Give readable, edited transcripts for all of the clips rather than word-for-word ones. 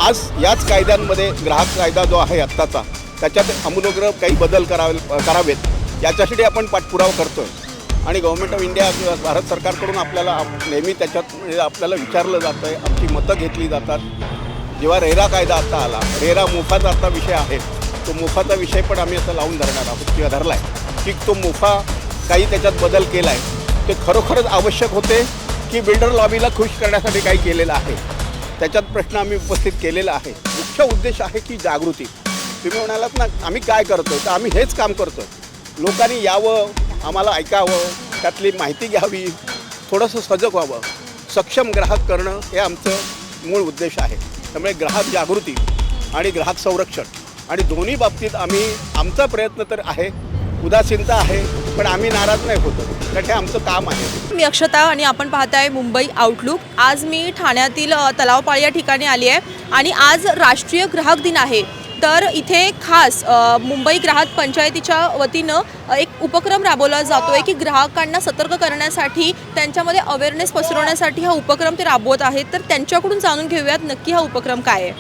आज याच कायद्यांमध्ये ग्राहक कायदा जो आहे आत्ताचा त्याच्यात आमूलाग्र काही बदल करावेत याच्यासाठी आपण पाठपुरावा करतो आहे. आणि गव्हर्नमेंट ऑफ इंडिया किंवा भारत सरकारकडून आपल्याला नेहमी त्याच्यात म्हणजे आपल्याला विचारलं जातं आहे, आमची मतं घेतली जातात. जेव्हा रेरा कायदा आता आला, रेरा मोफाचा आता विषय आहे, तो मोफाचा विषय पण आम्ही असं लावून धरणार आहोत किंवा धरला आहे की तो मोफा काही त्याच्यात बदल केला आहे ते खरोखरच आवश्यक होते की बिल्डर लॉबीला खुश करण्यासाठी काही केलेलं आहे. त्याच्यात प्रश्न आम्ही उपस्थित केलेला आहे. मुख्य उद्देश आहे की जागृती. तुम्ही म्हणालात ना आम्ही काय करतो आहे, तर आम्ही हेच काम करतो आहे. लोकांनी यावं, आम्हाला ऐकावं, त्यातली माहिती घ्यावी, थोडंसं सजग व्हावं, सक्षम ग्राहक करणं हे आमचं मूळ उद्देश आहे. त्यामुळे ग्राहक जागृती आणि ग्राहक संरक्षण आणि दोन्ही बाबतीत आम्ही आमचा प्रयत्न तर आहे, उदासीनता आहे, पण आम्ही नाराज नाही होतो, कारण हे आमचं काम आहे. मी अक्षता आणि आपण पाहताय मुंबई आउटलुक. आज मी ठाण्यातील तलावपाळी या ठिकाणी आली आहे आणि आज राष्ट्रीय ग्राहक दिन आहे. तर इथे खास मुंबई ग्राहक पंचायतीच्या वतीनं एक उपक्रम राबवला जातो आहे की ग्राहकांना सतर्क करण्यासाठी, त्यांच्यामध्ये अवेअरनेस पसरवण्यासाठी हा उपक्रम ते राबवत आहेत. तर त्यांच्याकडून जाणून घेऊयात नक्की हा उपक्रम काय आहे.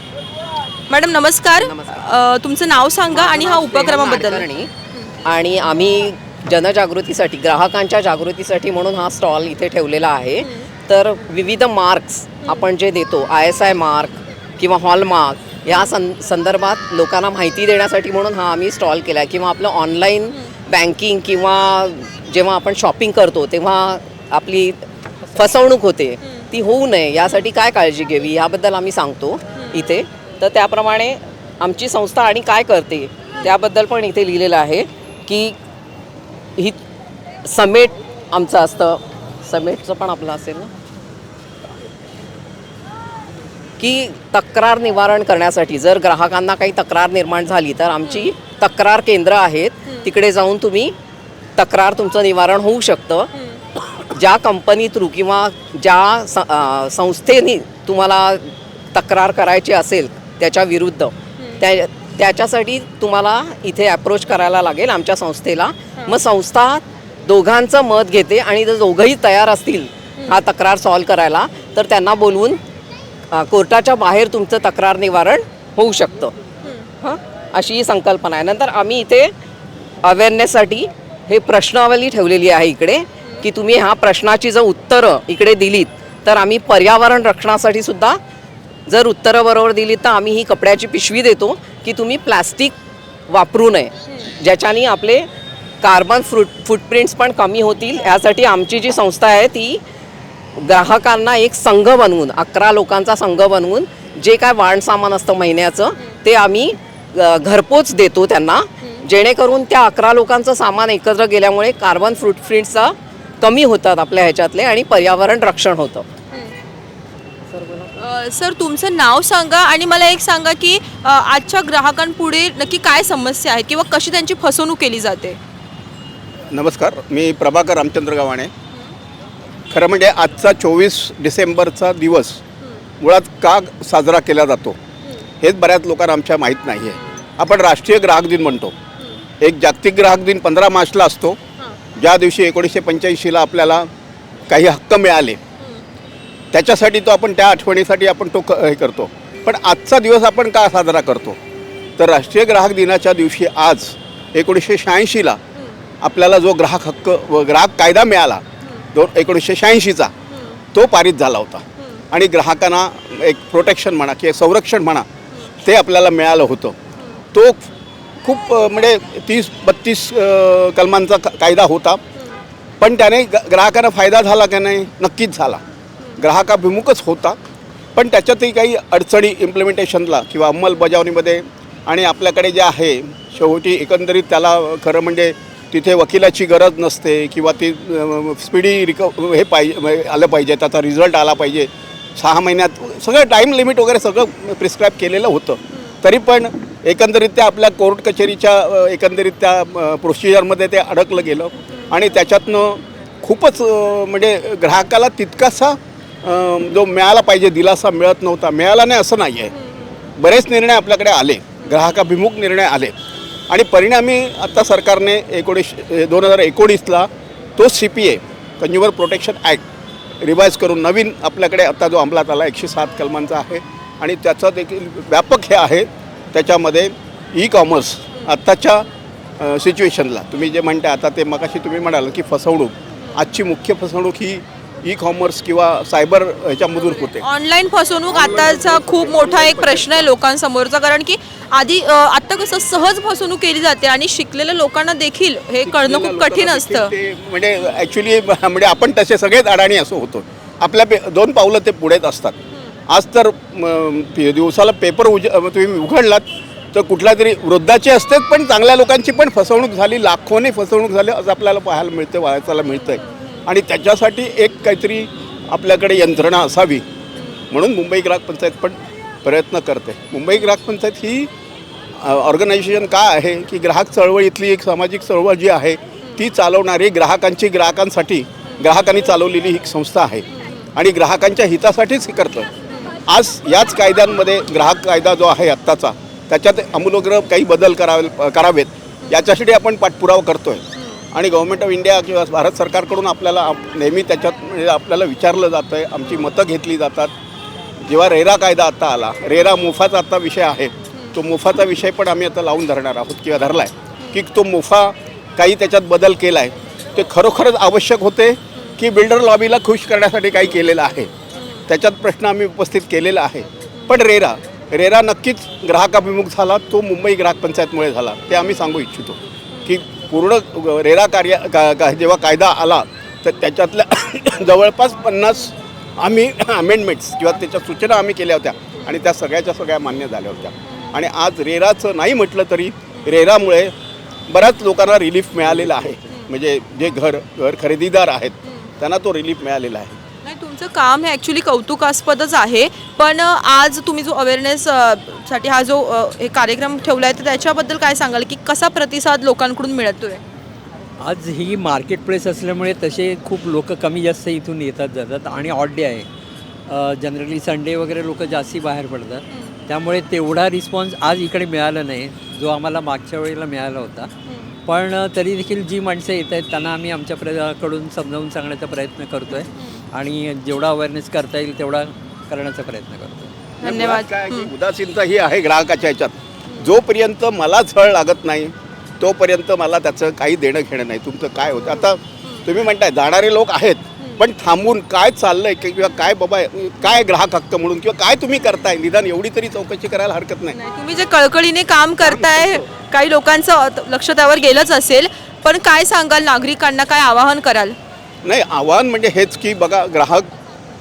मॅडम नमस्कार. तुमचं नाव सांगा आणि हा उपक्रमाबद्दल. आणि आम्ही जनजागृतीसाठी, ग्राहकांच्या जागृतीसाठी म्हणून हा स्टॉल इथे ठेवलेला आहे. तर विविध मार्क्स आपण जे देतो, ISI मार्क किंवा हॉलमार्क, या संदर्भात लोकांना माहिती देण्यासाठी म्हणून हा आम्ही स्टॉल केला आहे. किंवा आपलं ऑनलाईन बँकिंग किंवा जेव्हा आपण शॉपिंग करतो तेव्हा आपली फसवणूक होते, ती होऊ नये यासाठी काय काळजी घ्यावी याबद्दल आम्ही सांगतो इथे. तर त्याप्रमाणे आमची संस्था आणि काय करते त्याबद्दल पण इथे लिहिलेलं आहे की ही समेट आमचं असतं. समेटचं पण आपलं असेल ना, की तक्रार निवारण करण्यासाठी जर ग्राहकांना काही तक्रार निर्माण झाली तर आमची तक्रार केंद्र आहेत, तिकडे जाऊन तुम्ही तक्रार तुमचं निवारण होऊ शकतं. ज्या कंपनी थ्रू किंवा ज्या संस्थेने तुम्हाला तक्रार करायची असेल त्याच्या विरुद्ध, त्याच्यासाठी तुम्हाला इथे अप्रोच करायला लागेल आमच्या संस्थेला. मग संस्था दोघांचं मत घेते आणि जर दोघंही तयार असतील हा तक्रार सॉल्व करायला तर त्यांना बोलवून कोर्टाच्या बाहेर तुमचं तक्रार निवारण होऊ शकतं. हां, अशी ही संकल्पना आहे. नंतर आम्ही इथे अवेअरनेससाठी हे प्रश्नावली ठेवलेली आहे इकडे, की तुम्ही ह्या प्रश्नाची जर उत्तरं इकडे दिलीत तर आम्ही पर्यावरण रक्षणासाठी सुद्धा जर उत्तरं बरोबर दिली तर आम्ही ही कपड्याची पिशवी देतो की तुम्ही प्लॅस्टिक वापरू नये, ज्याच्याने आपले कार्बन फुटप्रिंट्स पण कमी होतील. यासाठी आमची जी संस्था आहे ती ग्राहकांना एक संघ बनवून, 11 लोकांचा संघ बनवून जे काय वाण सामान असतं महिन्याचं ते आम्ही घरपोच देतो त्यांना, जेणेकरून त्या 11 लोकांचं सामान एकत्र गेल्यामुळे कार्बन फुटप्रिंट्स कमी होतात आपल्या ह्याच्यातले आणि पर्यावरण रक्षण होतं. सर तुमचं नाव सांगा आणि मला एक सांगा की आजच्या ग्राहकांपुढे नक्की काय समस्या आहेत किंवा कशी त्यांची फसवणूक केली जाते. नमस्कार, मी प्रभाकर रामचंद्र गव्हाणे. खरं म्हणजे आजचा 24 डिसेंबरचा दिवस मुळात का साजरा केला जातो हेच बऱ्याच लोकांना आमच्या माहीत नाही आहे. आपण राष्ट्रीय ग्राहक दिन म्हणतो. एक जागतिक ग्राहक दिन 15 मार्चला असतो, ज्या दिवशी 1985ला आपल्याला काही हक्क मिळाले, त्याच्यासाठी तो आपण, त्या आठवणीसाठी आपण तो हे करतो. पण आजचा दिवस आपण का साजरा करतो तर राष्ट्रीय ग्राहक दिनाच्या दिवशी आज 1986ला आपल्याला जो ग्राहक हक्क व ग्राहक कायदा मिळाला 1986चा, तो पारित झाला होता. आणि ग्राहकांना एक प्रोटेक्शन म्हणा किंवा संरक्षण म्हणा ते आपल्याला मिळालं होतं. तो खूप म्हणजे 30-32 कलमांचा कायदा होता. पण त्याने ग्राहकांना फायदा झाला का नाही? नक्कीच झाला. ग्राहकाभिमुखच होता, पण त्याच्यातही काही अडचणी इम्प्लिमेंटेशनला किंवा अंमलबजावणीमध्ये. आणि आपल्याकडे जे आहे शेवटी एकंदरीत त्याला खरं म्हणजे तिथे वकिलाची गरज नसते किंवा ती स्पीडी हे पाहिजे, आलं पाहिजे, त्याचा रिझल्ट आला पाहिजे 6 महिन्यात, सगळं टाईम लिमिट वगैरे सगळं प्रिस्क्राईब केलेलं होतं. तरी पण एकंदरीत त्या आपल्या कोर्ट कचेरीच्या एकंदरीत त्या प्रोसिजरमध्ये ते अडकलं गेलं आणि त्याच्यातनं खूपच म्हणजे ग्राहकाला तितकासा जो मिळाला पाहिजे दिलासा मिळत नव्हता. मिळाला नाही असं नाही आहे, बरेच निर्णय आपल्याकडे आले, ग्राहकाभिमुख निर्णय आले आणि परिणामी आता सरकारने 2019ला तो CPA consumer protection act revise करून नवीन आपल्याकडे आता जो अंमलात आला 107 कलमांचा आहे आणि त्याचं देखील व्यापक हे आहे. त्याच्यामध्ये ई कॉमर्स आत्ताच्या सिच्युएशनला तुम्ही जे म्हणता आता ते मगाशी तुम्ही म्हणाल की फसवणूक, आजची मुख्य फसवणूक ही ई कॉमर्स किंवा सायबर ह्याच्यामधून होते. ऑनलाईन फसवणूक आताचा खूप मोठा एक प्रश्न आहे लोकांसमोरचा, कारण की आता कसं सहज फसवणूक केली जाते आणि शिकलेल्या लोकांना देखील हे कळणं खूप कठीण असतं. ते म्हणजे ॲक्च्युली म्हणजे आपण तसे सगळेच अडाणी असं होतो. आपल्या 2 पावलं ते पुढेच असतात. आज तर दिवसाला पेपर तुम्ही उघडलात तर कुठल्या तरी वृद्धाचे असतेच, पण चांगल्या लोकांची पण फसवणूक झाली, लाखोने फसवणूक झाली असं आपल्याला पाहायला मिळतं, वाचायला मिळतं आहे. आणि त्याच्यासाठी एक काहीतरी आपल्याकडे यंत्रणा असावी म्हणून मुंबई ग्राहक पंचायत पण प्रयत्न करते. मुंबई ग्राहक पंचायत ही ऑर्गनायझेशन काय आहे की ग्राहक चळवळीतली एक सामाजिक चळवळ जी आहे ती चालवणारी ग्राहकांसाठी ग्राहकांनी चालवलेली ही संस्था आहे आणि ग्राहकांच्या हितासाठीच हे करतं. आज याच कायद्यांमध्ये ग्राहक कायदा जो आहे आत्ताचा त्याच्यात आमूलाग्र काही बदल करावेत याच्यासाठी आपण पाठपुरावा करतो आहे. आणि गव्हर्नमेंट ऑफ इंडिया किंवा भारत सरकारकडून आपल्याला नेहमी त्याच्यात म्हणजे आपल्याला विचारलं जातं आहे, आमची मतं घेतली जातात. जेव्हा रेरा कायदा आत्ता आला, रेरा मोफाचा आत्ता विषय आहे, तो मोफाचा विषय पण आम्ही आता लावून धरणार आहोत किंवा धरला आहे की तो मोफा काही त्याच्यात बदल केला आहे. ते खरोखरच आवश्यक होते की बिल्डर लॉबीला खुश करण्यासाठी काही केलेलं आहे, त्याच्यात प्रश्न आम्ही उपस्थित केलेला आहे. पण रेरा नक्कीच ग्राहकाभिमुख झाला, तो मुंबई ग्राहक पंचायतमुळे झाला, ते आम्ही सांगू इच्छितो की पूर्ण रेरा जेव्हा कायदा आला तर त्याच्यातल्या जवळपास 50 आम्ही अमेंडमेंट्स किंवा त्याच्या सूचना आम्ही केल्या होत्या आणि त्या सगळ्या मान्य झाल्या होत्या. आणि आज रेराचं नाही म्हटलं तरी रेरामुळे बऱ्याच लोकांना रिलीफ मिळालेला आहे. म्हणजे जे घर खरेदीदार आहेत त्यांना तो रिलीफ मिळालेला आहे. नाही, तुमचं काम हे ॲक्च्युली कौतुकास्पदच आहे, पण आज तुम्ही जो अवेअरनेस साठी हा जो हे कार्यक्रम ठेवला आहे तर त्याच्याबद्दल काय सांगाल की कसा प्रतिसाद लोकांकडून मिळतोय? आज ही मार्केट प्लेस असल्यामुळे तसे खूप लोक कमी जास्त इथून येतात जातात आणि ऑड डे आहे. जनरली संडे वगैरे लोक जास्ती बाहेर पडतात, त्यामुळे तेवढा रिस्पॉन्स आज इकडे मिळाला नाही जो आम्हाला मागच्या वेळेला मिळाला होता. पण तरी देखील जी माणसं येत आहेत त्यांना आम्ही कडून समजावून सांगण्याचा प्रयत्न करतो आहे आणि जेवढा अवेअरनेस करता येईल तेवढा करण्याचा प्रयत्न करतो. धन्यवाद. काय की उदासीनता ही आहे ग्राहकाच्या ह्याच्यात. जोपर्यंत मला झळ लागत नाही तोपर्यंत मला त्याचं काही देणं घेणं नाही. तुमचं काय होतं आता तुम्ही म्हणताय जाणारे लोक आहेत, पण थांबून काय चाललंय किंवा काय बाबा काय ग्राहक हक्क म्हणून किंवा काय तुम्ही करताय निदान एवढी तरी चौकशी करायला हरकत नाही. तुम्ही जे कळकळीने काम करताय, काही लोकांचं लक्ष त्यावर गेलंच असेल, पण काय सांगाल नागरिकांना, काय आवाहन कराल? नाही, आव्हान म्हणजे हेच की बघा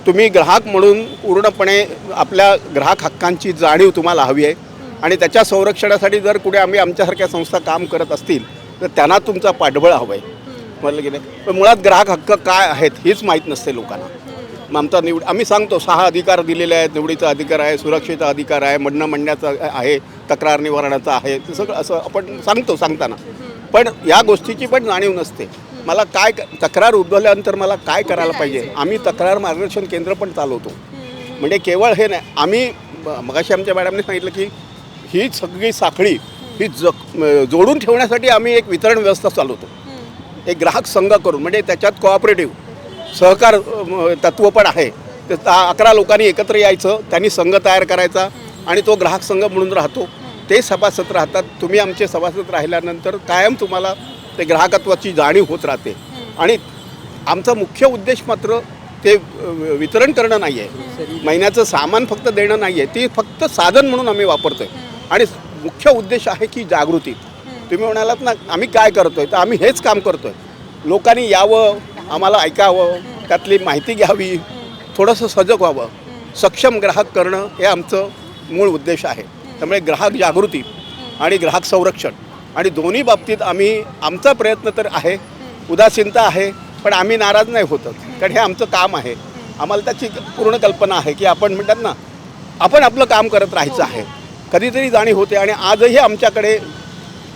तुम्ही ग्राहक म्हणून पूर्णपणे आपल्या ग्राहक हक्कांची जाणीव तुम्हाला हवी आहे आणि त्याच्या संरक्षणासाठी जर कुठे आम्ही आमच्यासारख्या संस्था काम करत असतील तर त्यांना तुमचा पाठबळ हवं आहे. म्हटलं की नाही, पण मुळात ग्राहक हक्क काय आहेत हेच माहीत नसते लोकांना. मग आमचा आम्ही सांगतो 6 अधिकार दिलेले आहेत. निवडीचा अधिकार आहे, सुरक्षेचा अधिकार आहे, म्हणण्याचा आहे, तक्रार निवारणाचा आहे, ते सगळं असं आपण सांगताना पण या गोष्टीची पण जाणीव नसते. मला काय तक्रार उद्भवल्यानंतर मला काय करायला पाहिजे. आम्ही तक्रार मार्गदर्शन केंद्र पण चालवतो. म्हणजे केवळ हे नाही, आम्ही मगाशी आमच्या मॅडमने सांगितलं की ही सगळी साखळी ही जोडून ठेवण्यासाठी आम्ही एक वितरण व्यवस्था चालवतो, एक ग्राहक संघ करून. म्हणजे त्याच्यात कोऑपरेटिव्ह सहकार तत्त्व पण आहे. ते 11 लोकांनी एकत्र यायचं, त्यांनी संघ तयार करायचा आणि तो ग्राहक संघ म्हणून राहतो. ते सभासद राहतात. तुम्ही आमचे सभासद राहिल्यानंतर कायम तुम्हाला ते ग्राहकत्वाची जाणीव होत राहते. आणि आमचा मुख्य उद्देश मात्र ते वितरण करणं नाही आहे, महिन्याचं सामान फक्त देणं नाही आहे, ती फक्त साधन म्हणून आम्ही वापरतो आहे. आणि मुख्य उद्देश आहे की जागृती. तुम्ही म्हणालात ना आम्ही काय करतो आहे, तर आम्ही हेच काम करतो आहे. लोकांनी यावं, आम्हाला ऐकावं, त्यातली माहिती घ्यावी, थोडंसं सजग व्हावं, सक्षम ग्राहक करणं हे आमचं मूळ उद्देश आहे. त्यामुळे ग्राहक जागृती आणि ग्राहक संरक्षण आणि दोन्ही बाबतीत आमचा प्रयत्न तर आहे. उदासीनता आहे, पण आम्ही नाराज नाही होत, कारण हे आमचं काम आहे. आम्हाला त्याची पूर्ण कल्पना आहे की आपण म्हणतात ना, आपण आपलं काम करत राहायचं आहे. कधीतरी जाणीव होते आणि आजही आमच्याकडे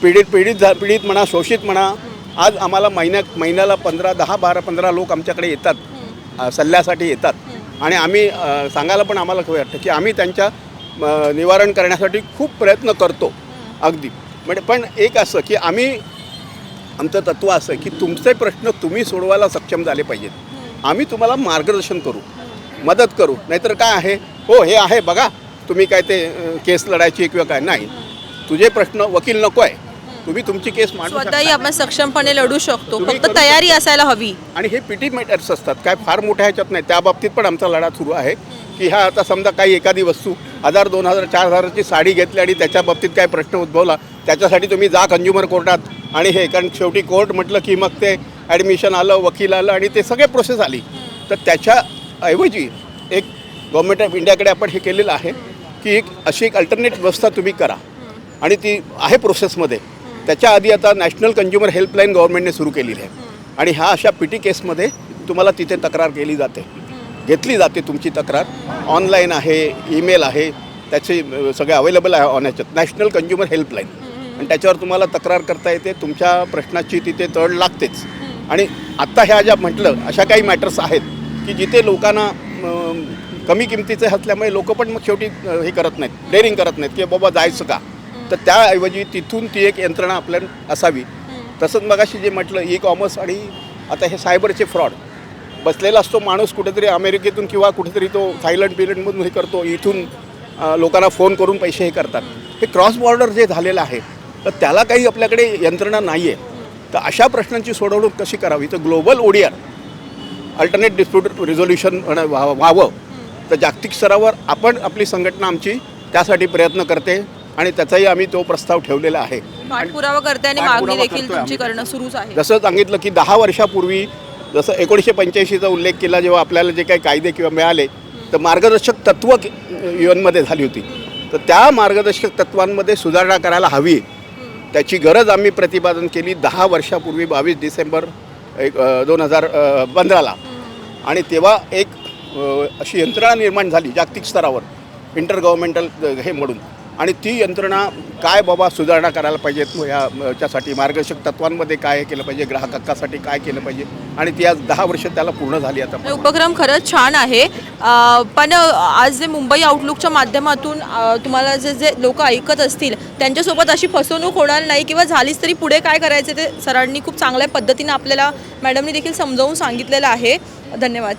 पीडित म्हणा, शोषित म्हणा, आज आम्हाला महिन्याला 10-12-15 लोक आमच्याकडे येतात, सल्ल्यासाठी येतात. आणि आम्ही सांगायला पण आम्हाला खरं वाटतं की आम्ही त्यांच्या निवारण करण्यासाठी खूप प्रयत्न करतो अगदी. म्हणजे पण एक असं की आमचं तत्त्व असं की तुमचे प्रश्न तुम्ही सोडवायला सक्षम झाले पाहिजेत. आम्ही तुम्हाला मार्गदर्शन करू, मदत करू. नाहीतर काय आहे, हो हे आहे बघा, तुम्ही काय ते केस लढायची किंवा काय नाही. तुझे प्रश्न वकील नको आहे, तुम्ही तुमची केस मांडू स्वतःही शकता. आपण सक्षमपणे लढू शकतो, तुम्ही फक्त करू तयारी असायला हवी. आणि हे पिटी मॅटर्स असतात, काय फार मोठ्या ह्याच्यात नाही. त्या बाबतीत पण आमचा लढा सुरू आहे की ह्या आता समजा काही एखादी वस्तू 1000, 2000, 4000ची साडी घेतली आणि त्याच्या बाबतीत काय प्रश्न उद्भवला, त्याच्यासाठी तुम्ही जा कंझ्युमर कोर्टात आणि हे, कारण शेवटी कोर्ट म्हटलं की मग ते ॲडमिशन आलं, वकील आलं आणि ते सगळे प्रोसेस आली. तर त्याच्याऐवजी एक गव्हर्नमेंट ऑफ इंडियाकडे आपण हे केलेलं आहे की एक अशी एक अल्टरनेट व्यवस्था तुम्ही करा आणि ती आहे प्रोसेसमध्ये. त्याच्या आधी आता नॅशनल कंझ्युमर हेल्पलाईन गव्हर्नमेंटने सुरू केलेली आहे आणि ह्या अशा पी टी केसमध्ये तुम्हाला तिथे तक्रार केली जाते, घेतली जाते. तुमची तक्रार ऑनलाईन आहे, ईमेल आहे, त्याचे सगळे अवेलेबल आहे ऑन ह्याच्यात नॅशनल कंझ्युमर हेल्पलाईन. आणि त्याच्यावर तुम्हाला तक्रार करता येते, तुमच्या प्रश्नाची तिथे तड लागतेच. आणि आत्ता ह्या ज्या म्हटलं अशा काही मॅटर्स आहेत की जिथे लोकांना कमी किमतीचे असल्यामुळे लोक पण मग शेवटी हे करत नाहीत, डेअरिंग करत नाहीत की बाबा जायचं का. तर त्याऐवजी तिथून ती एक यंत्रणा आपल्या असावी. तसंच मगाशी जे म्हटलं ई कॉमर्स आणि आता हे सायबरचे फ्रॉड, बसलेला असतो माणूस कुठेतरी अमेरिकेतून किंवा कुठेतरी तो थायलंडमधून हे करतो, इथून लोकांना फोन करून पैसे हे करतात. हे क्रॉस बॉर्डर जे झालेलं आहे तर त्याला काही आपल्याकडे यंत्रणा नाही आहे. तर अशा प्रश्नांची सोडवणूक कशी करावी, तर global ODR alternate dispute resolution व्हावं. तर जागतिक स्तरावर आपण आपली संघटना आमची त्यासाठी प्रयत्न करते आणि त्याचाही आम्ही तो प्रस्ताव ठेवलेला आहे. पाठपुरावा करते आणि पाठपुरावा मागणी देखील करतोय तुमची आम्ही. करणं सुरूच आहे. जसं सांगितलं की 10 वर्षापूर्वी जसं 1985चा उल्लेख केला, जेव्हा आपल्याला जे काही कायदे किंवा मिळाले तर मार्गदर्शक तत्त्व UN मध्ये झाली होती. तर त्या मार्गदर्शक तत्त्वांमध्ये सुधारणा करायला हवी, त्याची गरज आम्ही प्रतिपादन केली 10 वर्षापूर्वी 22 डिसेंबर 2015ला. आणि तेव्हा एक अशी यंत्रणा निर्माण झाली जागतिक स्तरावर इंटर गव्हर्मेंटल हे म्हणून. आणि ती यंत्रणा काय बाबा सुधारणा करायला पाहिजेत, याच्यासाठी मार्गदर्शक तत्वांमध्ये काय केलं पाहिजे, ग्राहक हक्कासाठी काय केलं पाहिजे. आणि ती आज 10 वर्ष त्याला पूर्ण झाली. आता हे उपक्रम खरंच छान आहे. पण आज जे मुंबई आउटलुकच्या माध्यमातून तुम्हाला जे लोक ऐकत असतील त्यांच्यासोबत अशी फसवणूक होणार नाही किंवा झालीच तरी पुढे काय करायचं ते सरांनी खूप चांगल्या पद्धतीने आपल्याला मॅडमनी देखील समजावून सांगितलेलं आहे. धन्यवाद.